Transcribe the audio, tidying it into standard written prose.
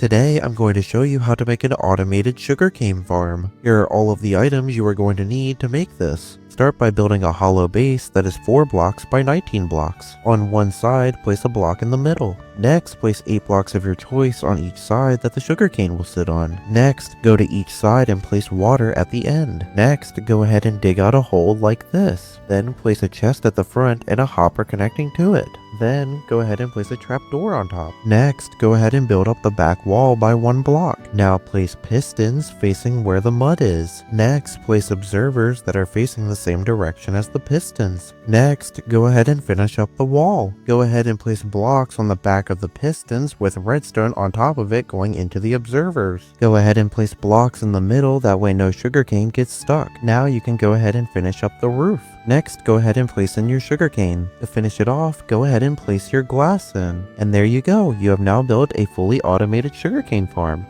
Today I'm going to show you how to make an automated sugarcane farm. Here are all of the items you are going to need to make this. Start by building a hollow base that is 4 blocks by 19 blocks. On one side, place a block in the middle. Next, place 8 blocks of your choice on each side that the sugarcane will sit on. Next, go to each side and place water at the end. Next, go ahead and dig out a hole like this. Then place a chest at the front and a hopper connecting to it. Then, go ahead and place a trapdoor on top. Next, go ahead and build up the back wall by 1 block. Now place pistons facing where the mud is. Next, place observers that are facing the same direction as the pistons. Next, go ahead and finish up the wall. Go ahead and place blocks on the back of the pistons with redstone on top of it going into the observers. Go ahead and place blocks in the middle, that way no sugarcane gets stuck. Now you can go ahead and finish up the roof. Next, go ahead and place in your sugarcane. To finish it off, go ahead and place your glass in. And there you go, you have now built a fully automated sugarcane farm.